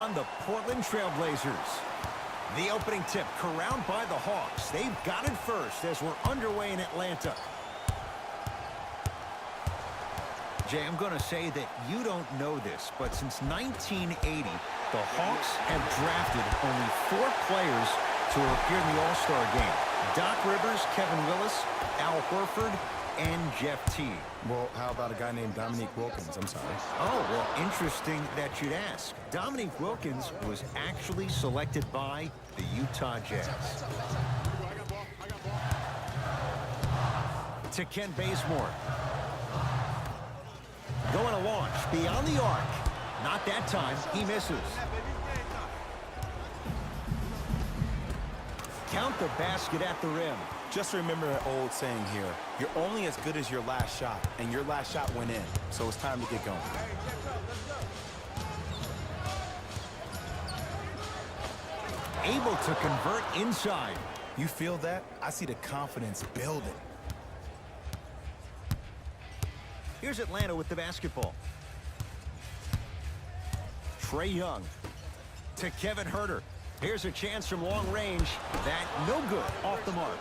On the Portland Trailblazers. The opening tip corralled by the Hawks. They've got it first as we're underway in Atlanta. Jay, I'm going to say that you don't know this, but since 1980, the Hawks have drafted only 4 players to appear in the All-Star game. Doc Rivers, Kevin Willis, Al Horford, and Jeff Teague. Well, how about a guy named Dominique Wilkins? I'm sorry. Oh, well, interesting that you'd ask. Dominique Wilkins was actually selected by the Utah Jazz. To Kent Bazemore. Going to launch beyond the arc. Not that time. He misses. Count the basket at the rim. Just remember an old saying here. You're only as good as your last shot, and your last shot went in. So it's time to get going. Able to convert inside. You feel that? I see the confidence building. Here's Atlanta with the basketball. Trae Young to Kevin Huerter. Here's a chance from long range. That no good, off the mark.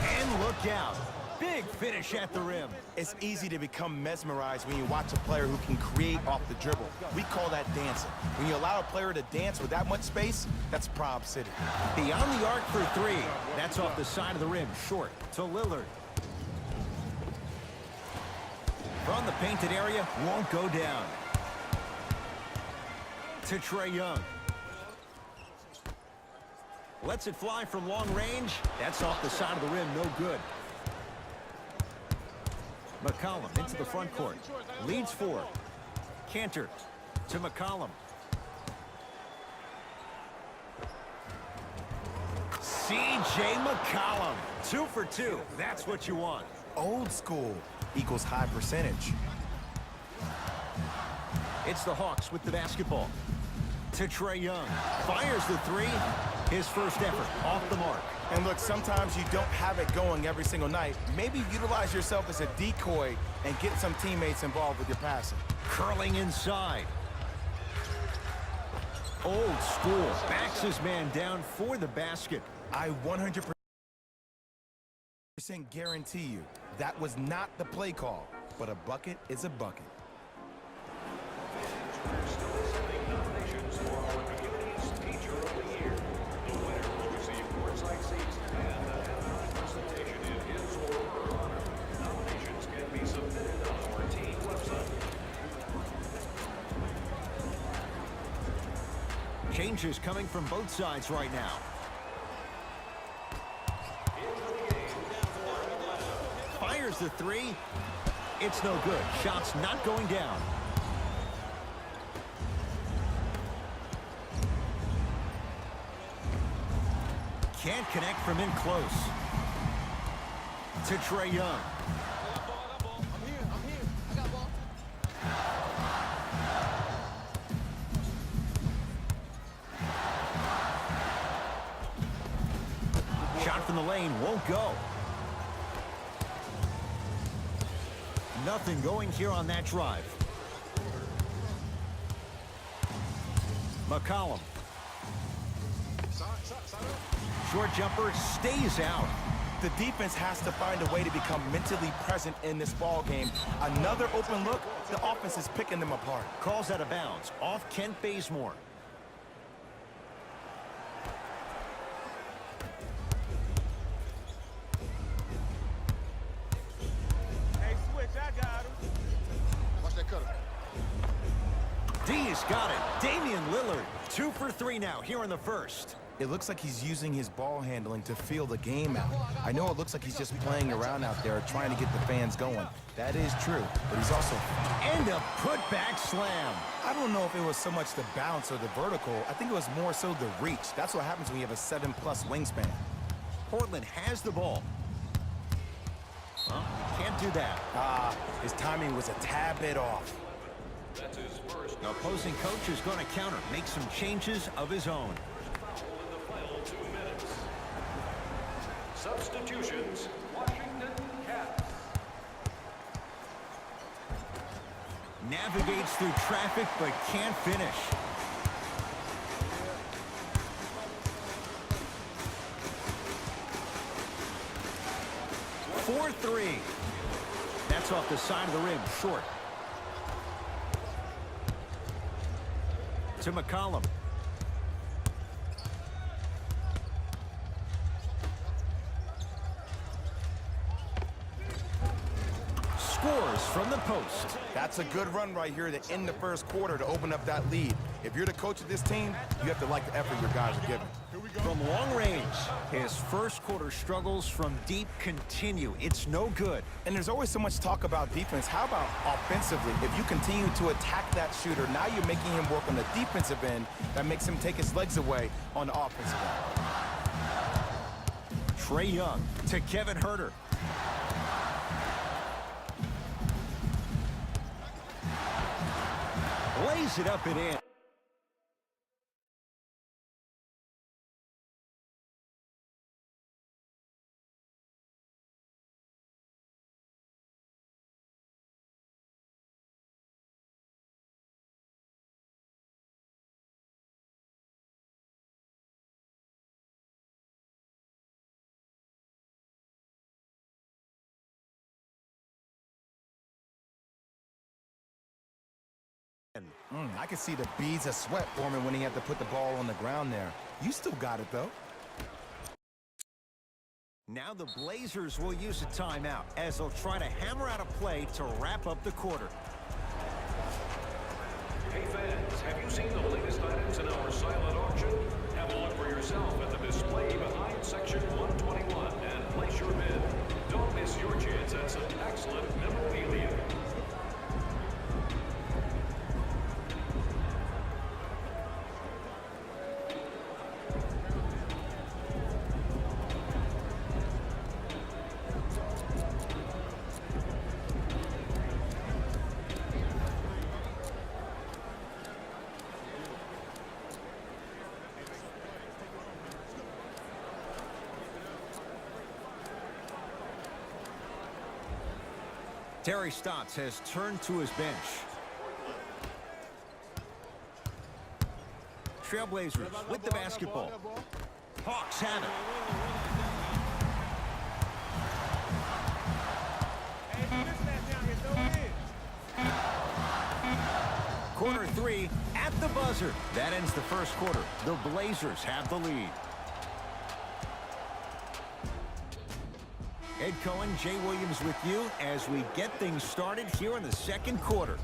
And look out. Big finish at the rim. It's easy to become mesmerized when you watch a player who can create off the dribble. We call that dancing. When you allow a player to dance with that much space, that's Prob City. Beyond the arc for 3. That's off the side of the rim. Short to Lillard. From the painted area, won't go down. To Trae Young. Lets it fly from long range. That's off the side of the rim, no good. McCollum into the front court. Leads 4. Cantor to McCollum. C.J. McCollum. 2 for 2. That's what you want. Old school equals high percentage. It's the Hawks with the basketball. To Trae Young. Fires the 3. His first effort off the mark. And look, sometimes you don't have it going every single night. Maybe utilize yourself as a decoy and get some teammates involved with your passing. Curling inside. Old school. Backs his man down for the basket. I 100% guarantee you that was not the play call, but a bucket is a bucket. Changes coming from both sides right now. Fires the 3. It's no good. Shot's not going down. Can't connect from in close. To Trae Young. Shot from the lane won't go. Nothing going here on that drive. McCollum. Short jumper stays out. The defense has to find a way to become mentally present in this ball game. Another open look, the offense is picking them apart. Calls out of bounds off Kent Bazemore. D's got it. Damian Lillard, 2 for 3 now here in the first. It looks like he's using his ball handling to feel the game out. I know it looks like he's just playing around out there trying to get the fans going. That is true, but he's also... And a putback slam. I don't know if it was so much the bounce or the vertical. I think it was more so the reach. That's what happens when you have a 7+ wingspan. Portland has the ball. Well, can't do that. His timing was a tad bit off. The opposing coach is going to counter, make some changes of his own. Substitutions, Washington Cats. Navigates through traffic but can't finish. For three. That's off the side of the rim, short. To McCollum. Scores from the post. That's a good run right here to end the first quarter to open up that lead. If you're the coach of this team, you have to like the effort your guys are giving. From long range, his first quarter struggles from deep continue. It's no good. And there's always so much talk about defense. How about offensively? If you continue to attack that shooter, now you're making him work on the defensive end. That makes him take his legs away on the offensive end. Trae Young to Kevin Huerter. Lays it up and in. I can see the beads of sweat forming when he had to put the ball on the ground there. You still got it, though. Now the Blazers will use a timeout as they'll try to hammer out a play to wrap up the quarter. Hey fans, have you seen the latest items in our silent auction? Have a look for yourself at the display behind section 121 and place your bid. Don't miss your chance at some excellent memorabilia. Terry Stotts has turned to his bench. Trailblazers with the basketball. Hawks have it. Corner three at the buzzer. That ends the first quarter. The Blazers have the lead. Ed Cohen, Jay Williams with you as we get things started here in the second quarter.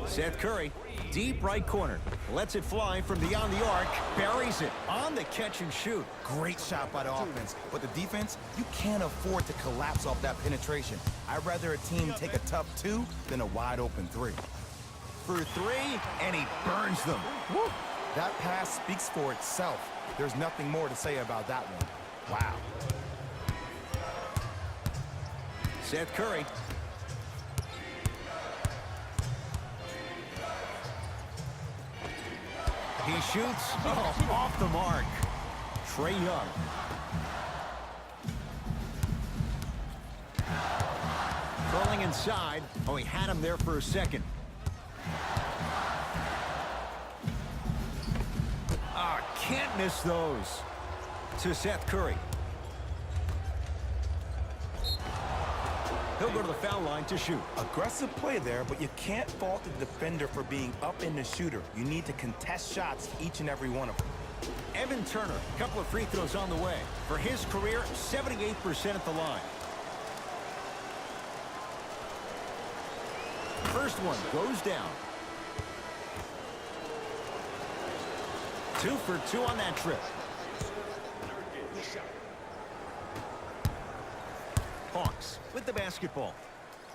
Seth Curry, deep right corner. Lets it fly from beyond the arc. Buries it on the catch and shoot. Great shot by the offense. But the defense, you can't afford to collapse off that penetration. I'd rather a team take a tough two than a wide open three. For three, and he burns them. Woo. That pass speaks for itself. There's nothing more to say about that one. Wow. Seth Curry. He shoots off the mark. Trae Young. Curling inside. Oh, he had him there for a second. Can't miss those. To Seth Curry. He'll go to the foul line to shoot. Aggressive play there, but you can't fault the defender for being up in the shooter. You need to contest shots, each and every one of them. Evan Turner, a couple of free throws on the way. For his career, 78% at the line. First one goes down. 2 for 2 on that trip. Hawks with the basketball.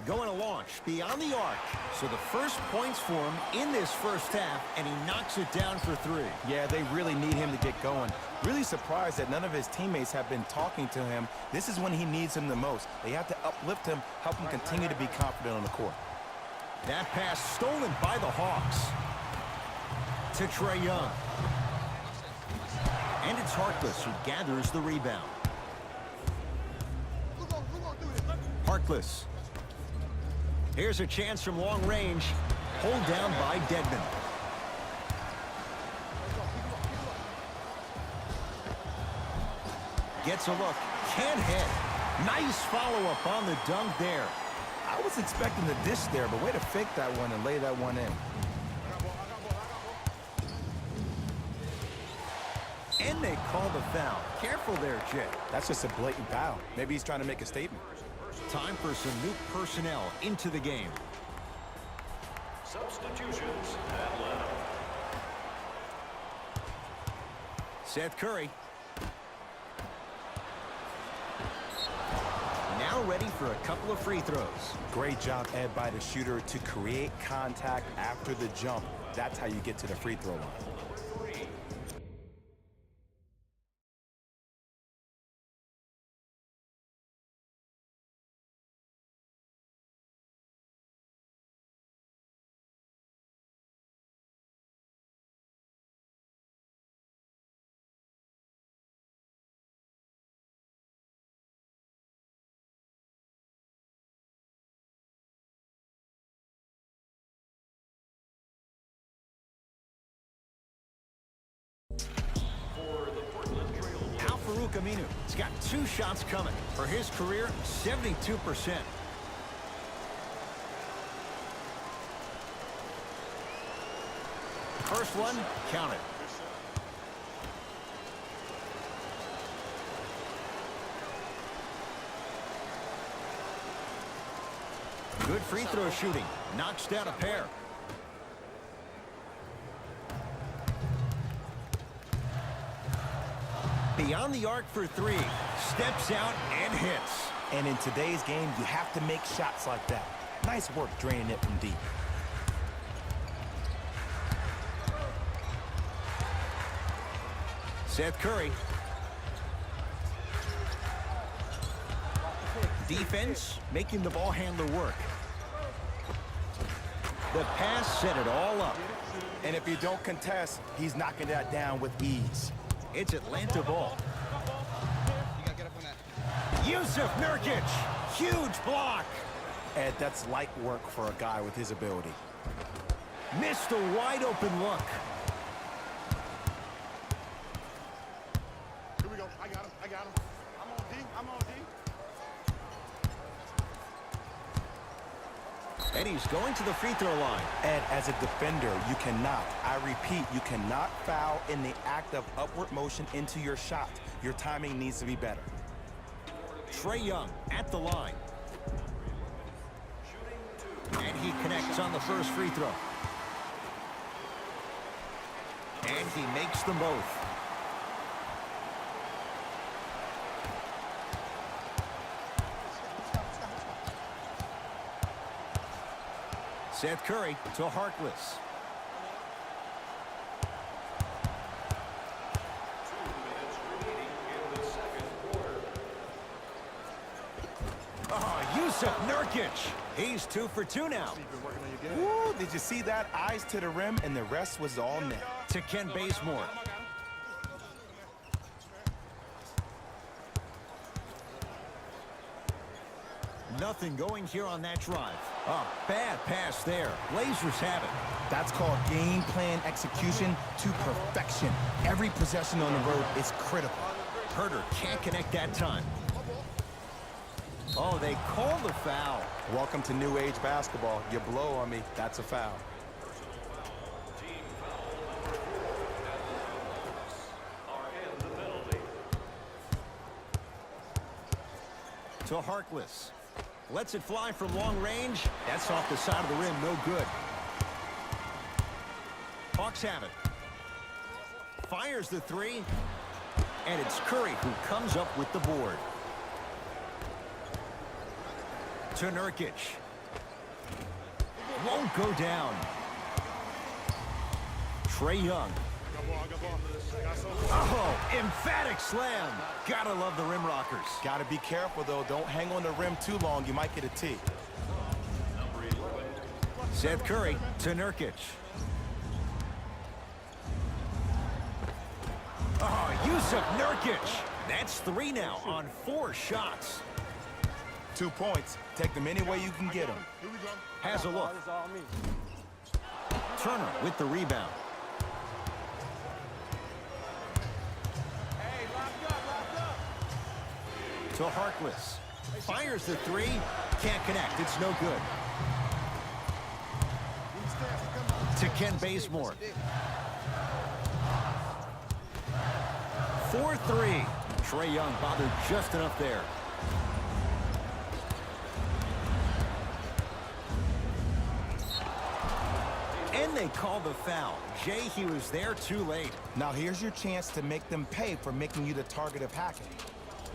Going to launch beyond the arc. So the first points for him in this first half, and he knocks it down for 3. Yeah, they really need him to get going. Really surprised that none of his teammates have been talking to him. This is when he needs him the most. They have to uplift him, help him continue to be confident on the court. That pass stolen by the Hawks. To Trae Young. And it's Harkless who gathers the rebound. Harkless. Here's a chance from long range. Hold down by Deadman. Gets a look. Can't hit. Nice follow-up on the dunk there. I was expecting the dish there, but way to fake that one and lay that one in. And they call the foul. Careful there, Jay. That's just a blatant foul. Maybe he's trying to make a statement. Time for some new personnel into the game. Substitutions at left. Seth Curry. Now ready for a couple of free throws. Great job, Ed, by the shooter to create contact after the jump. That's how you get to the free throw line. Aminu. He's got 2 shots coming. For his career, 72%. First one, count it. Good free throw shooting. Knocks down a pair. Beyond the arc for 3. Steps out and hits. And in today's game, you have to make shots like that. Nice work draining it from deep. Seth Curry. Defense making the ball handler work. The pass set it all up. And if you don't contest, he's knocking that down with ease. It's Atlanta ball. Yusuf Nurkic. Huge block. Ed, that's light work for a guy with his ability. Missed a wide open look. Here we go. I got him. I'm on D. And he's going to the free throw line. Ed, as a defender, you cannot, I repeat, you cannot foul in the act of upward motion into your shot. Your timing needs to be better. Trae Young at the line. And he connects on the first free throw. And he makes them both. Seth Curry to Harkless. Yusuf Nurkic. He's 2 for 2 now. Woo, did you see that? Eyes to the rim, and the rest was all net. To Ken Bazemore. Nothing going here on that drive. A bad pass there. Blazers have it. That's called game plan execution to perfection. Every possession on the road is critical. Herter can't connect that time. Oh, they call the foul. Welcome to new age basketball. You blow on me, that's a foul. To Harkless. Lets it fly from long range. That's off the side of the rim, no good. Hawks have it. Fires the 3. And it's Curry who comes up with the board. To Nurkic. Won't go down. Trae Young. Oh, emphatic slam. Gotta love the rim rockers. Gotta be careful, though. Don't hang on the rim too long. You might get a T. Seth Curry to Nurkic. Oh, Yusuf Nurkic. That's 3 now on 4 shots. 2 points. Take them any way you can get them. Here we go. Has a look. Turner with the rebound. Hey, locked up. To Harkless. Fires the three. Can't connect. It's no good. To Ken Bazemore. 4-3. Trae Young bothered just enough there. And they call the foul. Jay, he was there too late. Now here's your chance to make them pay for making you the target of hacking.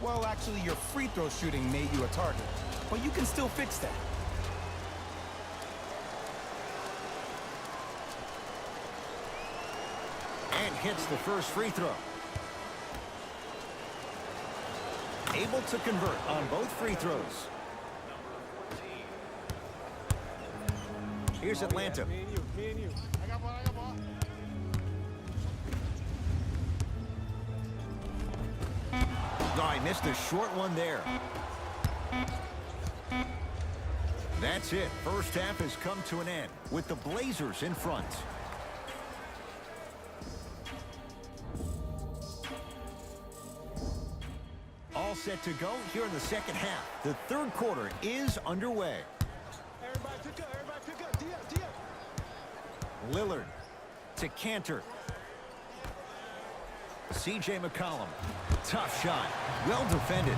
Well, actually, your free throw shooting made you a target, but you can still fix that. And hits the first free throw. Able to convert on both free throws. Here's Atlanta. Me and you. I got ball. Oh, I missed a short one there. That's it. First half has come to an end with the Blazers in front. All set to go here in the second half. The third quarter is underway. Everybody pick up. D up. Lillard to Cantor. C.J. McCollum. Tough shot. Well defended.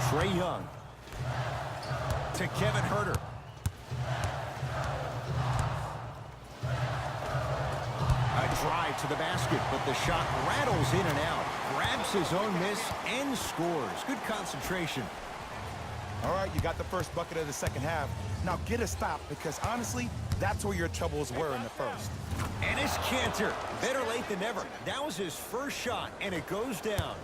Trae Young. To Kevin Huerter. A drive to the basket, but the shot rattles in and out. Grabs his own miss and scores. Good concentration. All right, you got the first bucket of the second half. Now get a stop, because honestly, that's where your troubles were in the first. And it's Cantor. Better late than never. That was his first shot, and it goes down.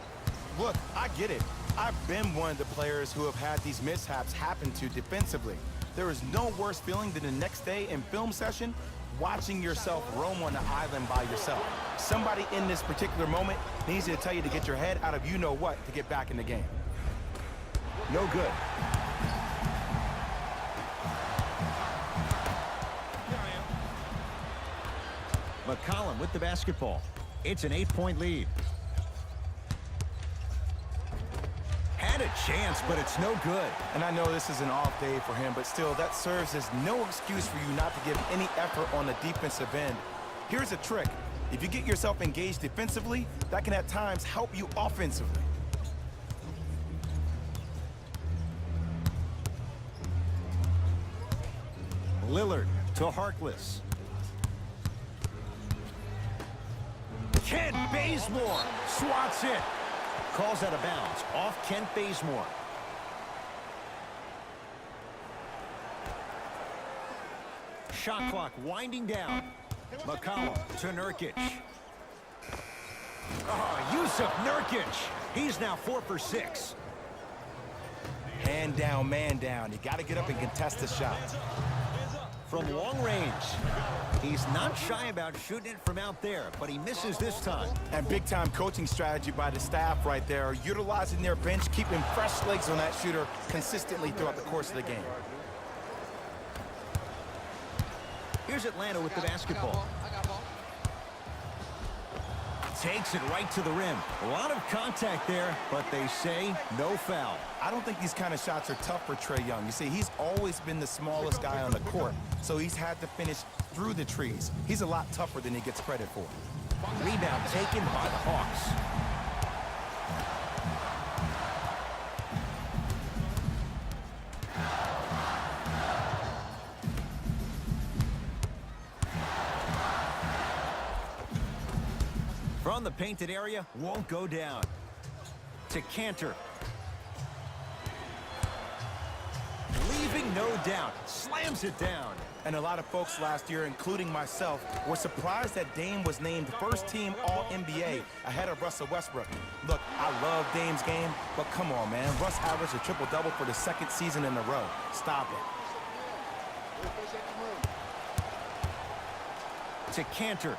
Look, I get it. I've been one of the players who have had these mishaps happen to defensively. There is no worse feeling than the next day in film session watching yourself roam on the island by yourself. Somebody in this particular moment needs to tell you to get your head out of you-know-what to get back in the game. No good. McCollum with the basketball. It's an 8-point lead. Had a chance, but it's no good. And I know this is an off day for him, but still, that serves as no excuse for you not to give any effort on the defensive end. Here's a trick. If you get yourself engaged defensively, that can at times help you offensively. Lillard to Harkless. Kent Bazemore swats it. Calls out of bounds off Kent Bazemore. Shot clock winding down. McCollum to Nurkic. Oh, Yusuf Nurkic. He's now 4 for 6. Hand down, man down. You got to get up and contest the shot. From long range. He's not shy about shooting it from out there, but he misses this time. And big-time coaching strategy by the staff right there, utilizing their bench, keeping fresh legs on that shooter consistently throughout the course of the game. Here's Atlanta with the basketball. Takes it right to the rim. A lot of contact there, but they say no foul. I don't think these kind of shots are tough for Trae Young. You see, he's always been the smallest guy on the court, so he's had to finish through the trees. He's a lot tougher than he gets credit for. Rebound taken by the Hawks. From the painted area, won't go down. To Cantor. Leaving no doubt. Slams it down. And a lot of folks last year, including myself, were surprised that Dame was named first-team All-NBA ahead of Russell Westbrook. Look, I love Dame's game, but come on, man. Russ averaged a triple-double for the second season in a row. Stop it. To Cantor.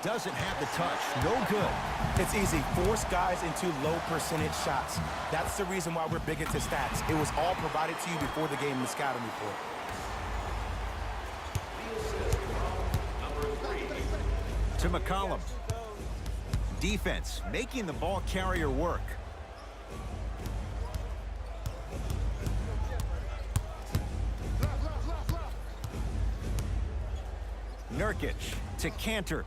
Doesn't have the touch. No good. It's easy. Force guys into low percentage shots. That's the reason why we're big into stats. It was all provided to you before the game in the scouting report. To McCollum. Defense, making the ball carrier work. Nurkic to Cantor.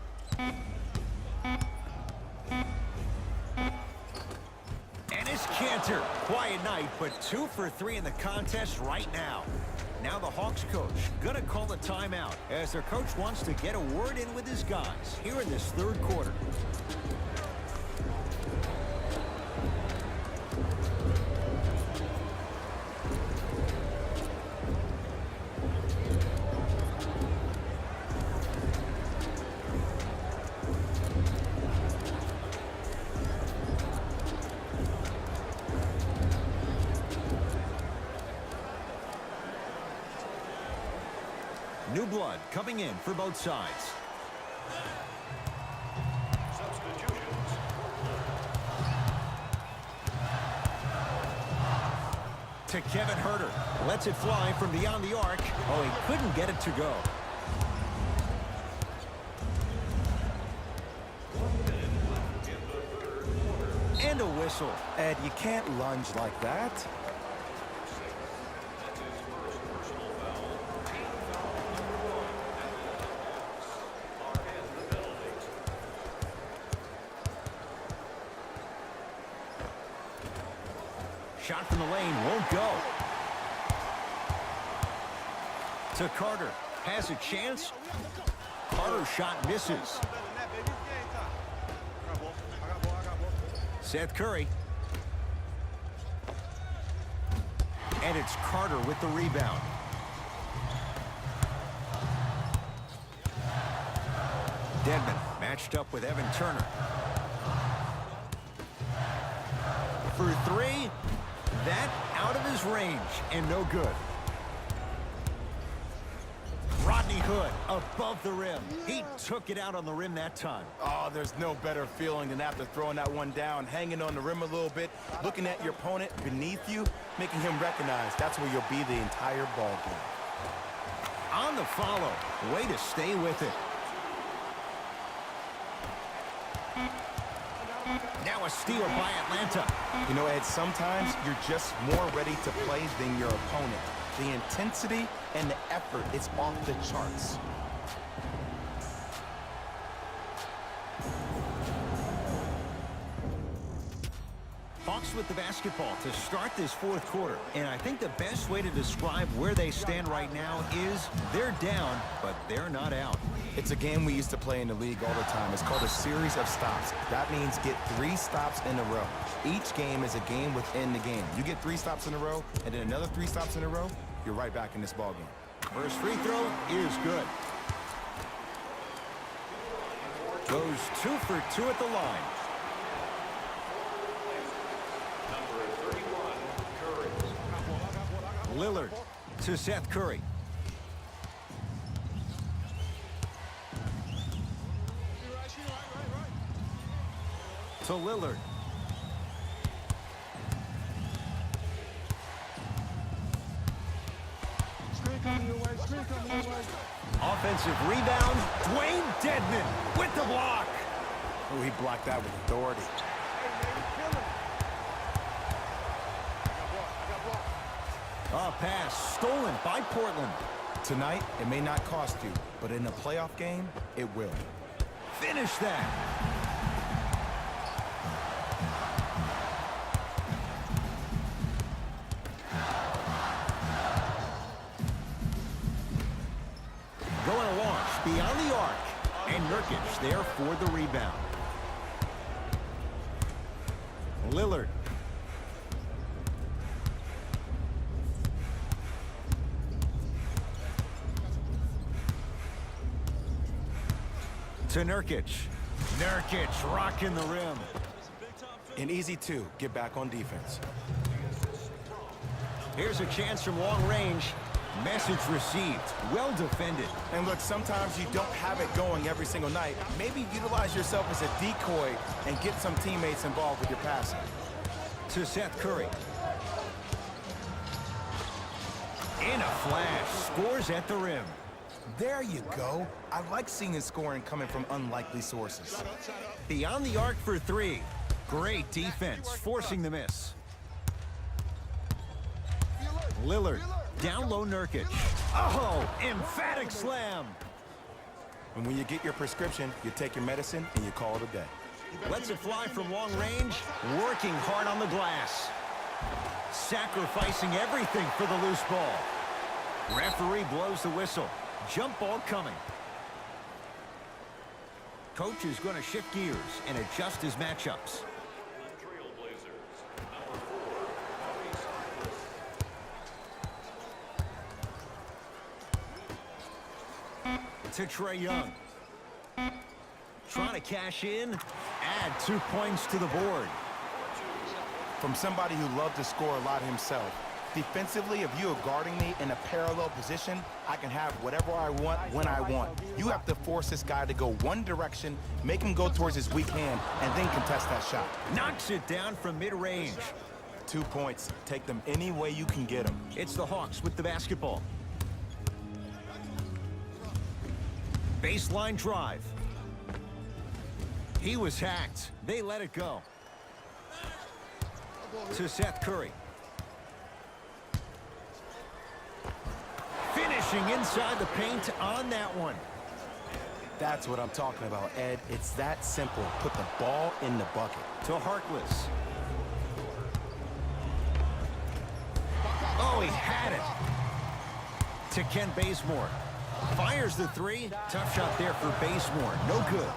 And it's Cantor. Quiet night, but 2 for 3 in the contest right now. Now the Hawks coach gonna call a timeout as their coach wants to get a word in with his guys here in this third quarter. New blood coming in for both sides. Substitutions. To Kevin Huerter. Lets it fly from beyond the arc. Oh, he couldn't get it to go. And a whistle. Ed, you can't lunge like that. Shot from the lane won't go. To Carter. Has a chance. Carter's shot misses. Seth Curry. And it's Carter with the rebound. Dedmon matched up with Evan Turner. For 3. That out of his range and no good. Rodney Hood above the rim. He took it out on the rim that time. Oh, there's no better feeling than after throwing that one down, hanging on the rim a little bit, looking at your opponent beneath you, making him recognize that's where you'll be the entire ball game. On the follow. Way to stay with it. Now a steal by Atlanta. You know, Ed, sometimes you're just more ready to play than your opponent. The intensity and the effort is off the charts. Hawks with the basketball to start this fourth quarter. And I think the best way to describe where they stand right now is they're down, but they're not out. It's a game we used to play in the league all the time. It's called a series of stops. That means get 3 stops in a row. Each game is a game within the game. You get 3 stops in a row, and then another 3 stops in a row, you're right back in this ball game. First free throw is good. Goes 2 for 2 at the line. Number 31, Curry. Lillard to Seth Curry. To Lillard. Offensive rebound. Dwayne Dedmon with the block. Oh, he blocked that with authority. A pass stolen by Portland. Tonight, it may not cost you, but in a playoff game, it will. Finish that. Going to launch beyond the arc. And Nurkic there for the rebound. Lillard. To Nurkic. Nurkic rocking the rim. An easy 2, get back on defense. Here's a chance from long range. Message received. Well defended. And look, sometimes you don't have it going every single night. Maybe utilize yourself as a decoy and get some teammates involved with your passing. To Seth Curry. In a flash. Scores at the rim. There you go. I like seeing his scoring coming from unlikely sources. Beyond the arc for three. Great defense, forcing the miss. Lillard, down low Nurkic. Oh, emphatic slam. And when you get your prescription, you take your medicine and you call it a day. Lets it fly from long range, working hard on the glass. Sacrificing everything for the loose ball. Referee blows the whistle. Jump ball coming. Coach is going to shift gears and adjust his matchups. Trailblazers, number 4, To Trae Young. Trying to cash in. Add 2 points to the board. From somebody who loved to score a lot himself, defensively, if you are guarding me in a parallel position, I can have whatever I want when I want. You have to force this guy to go one direction, make him go towards his weak hand, and then contest that shot. Knocks it down from mid-range. 2 points. Take them any way you can get them. It's the Hawks with the basketball. Baseline drive. He was hacked. They let it go. To Seth Curry. Finishing inside the paint on that one. That's what I'm talking about, Ed. It's that simple. Put the ball in the bucket. To Harkless. Oh, he had it. To Ken Bazemore. Fires the three. Tough shot there for Bazemore. No good.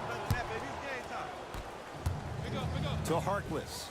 To Harkless.